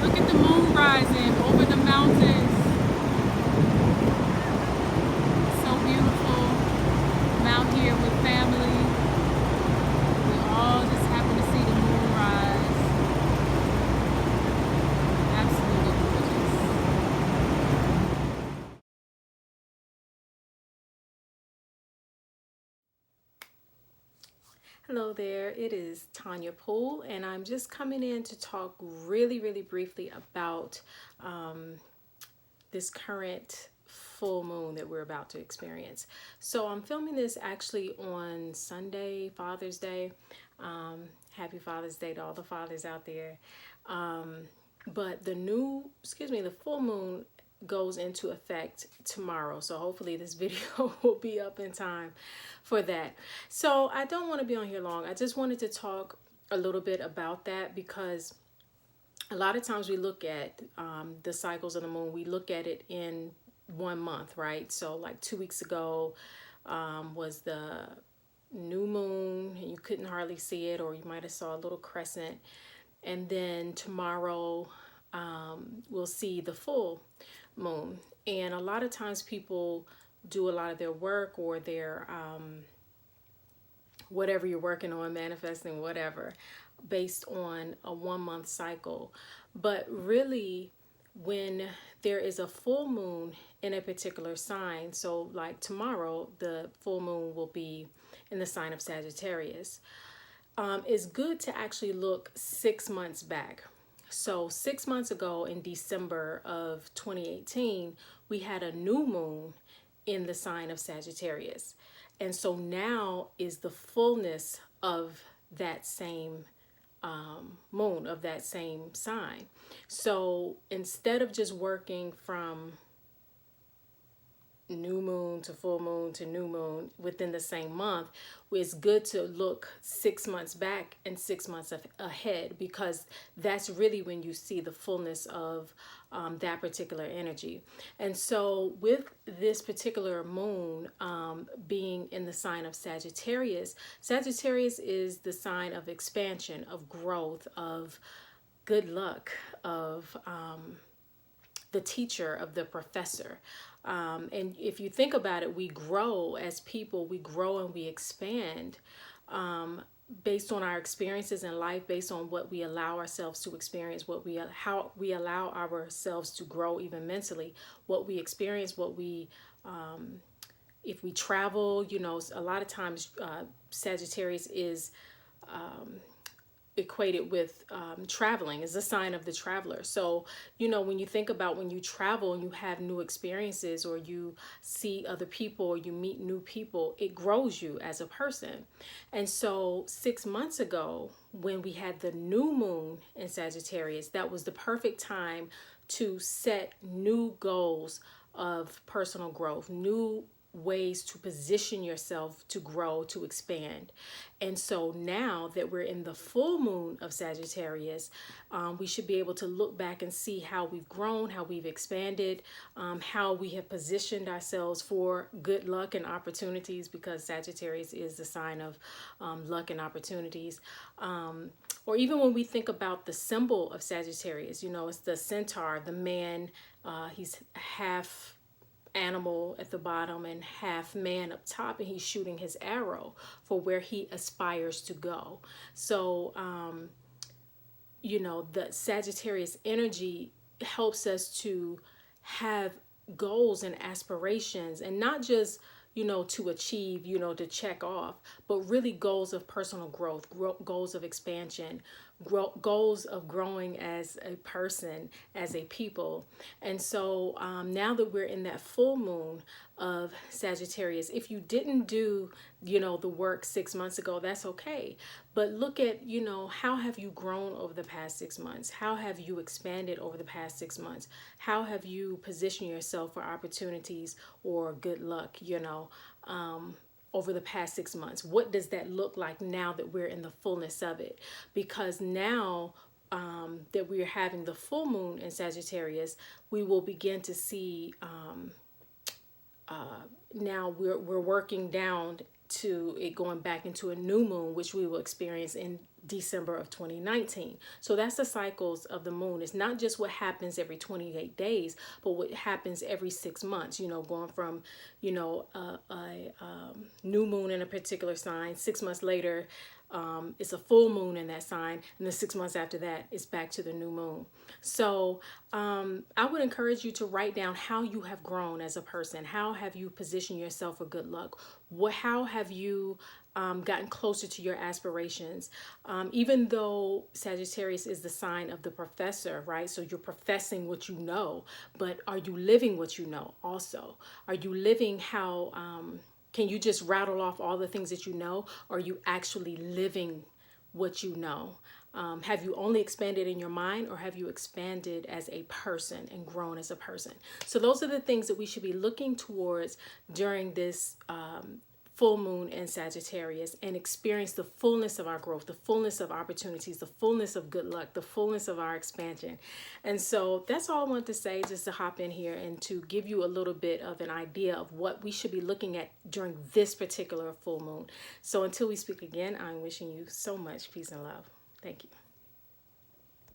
Look at the moon rising over the mountains. So beautiful. I'm out here with family. We all just happen to see the moon rise. Absolutely gorgeous. Hello there, it is Tonya Poole, and I'm just coming in to talk really briefly about this current full moon that we're about to experience. So I'm filming this actually on Sunday, Father's Day. Happy Father's Day to all the fathers out there. But the full moon goes into effect tomorrow. So hopefully this video will be up in time for that. So I don't want to be on here long. I just wanted to talk a little bit about that because a lot of times we look at the cycles of the moon, we look at it in 1 month, right? So like 2 weeks ago was the new moon and you couldn't hardly see it, or you might have saw a little crescent. And then tomorrow we'll see the full moon. And a lot of times people do a lot of their work or their whatever you're working on, manifesting, whatever, based on a 1 month cycle. But really, when there is a full moon in a particular sign, so like tomorrow, the full moon will be in the sign of Sagittarius, it's good to actually look 6 months back. So 6 months ago in December of 2018, we had a new moon in the sign of Sagittarius. And so now is the fullness of that same moon, of that same sign. So instead of just working from new moon to full moon to new moon within the same month, it's good to look 6 months back and 6 months ahead, because that's really when you see the fullness of that particular energy. And so with this particular moon being in the sign of Sagittarius, Sagittarius is the sign of expansion, of growth, of good luck, of the teacher, of the professor. And if you think about it, we grow as people, we grow and we expand based on our experiences in life, based on what we allow ourselves to experience, how we allow ourselves to grow even mentally, what we experience, what we if we travel, a lot of times Sagittarius is equated with traveling, is a sign of the traveler. So when you think about when you travel and you have new experiences, or you see other people, or you meet new people, it grows you as a person. And so 6 months ago, when we had the new moon in Sagittarius, that was the perfect time to set new goals of personal growth, new ways to position yourself to grow, to expand. And so now that we're in the full moon of Sagittarius, we should be able to look back and see how we've grown, how we've expanded, how we have positioned ourselves for good luck and opportunities, because Sagittarius is the sign of luck and opportunities. Or even when we think about the symbol of Sagittarius, it's the centaur, the man. He's half animal at the bottom and half man up top, and he's shooting his arrow for where he aspires to go. So the Sagittarius energy helps us to have goals and aspirations, and not just to achieve, to check off, but really goals of personal growth, goals of expansion, goals of growing as a person, as a people. And so now that we're in that full moon of Sagittarius, if you didn't do, the work 6 months ago, that's okay. But look at, how have you grown over the past 6 months? How have you expanded over the past 6 months? How have you positioned yourself for opportunities or good luck, over the past 6 months? What does that look like now that we're in the fullness of it? Because now that we're having the full moon in Sagittarius, we will begin to see now we're working down to it going back into a new moon, which we will experience in December of 2019. So that's the cycles of the moon. It's not just what happens every 28 days, but what happens every 6 months, going from, new moon in a particular sign. 6 months later, it's a full moon in that sign. And then 6 months after that, it's back to the new moon. So I would encourage you to write down how you have grown as a person. How have you positioned yourself for good luck? How have you gotten closer to your aspirations? Even though Sagittarius is the sign of the professor, right? So you're professing what you know, but are you living what you know also? Are you living how, can you just rattle off all the things that you know? Or are you actually living what you know? Have you only expanded in your mind, or have you expanded as a person and grown as a person? So those are the things that we should be looking towards during this full moon in Sagittarius, and experience the fullness of our growth, the fullness of opportunities, the fullness of good luck, the fullness of our expansion. And so that's all I want to say, just to hop in here and to give you a little bit of an idea of what we should be looking at during this particular full moon. So until we speak again, I'm wishing you so much peace and love. Thank you.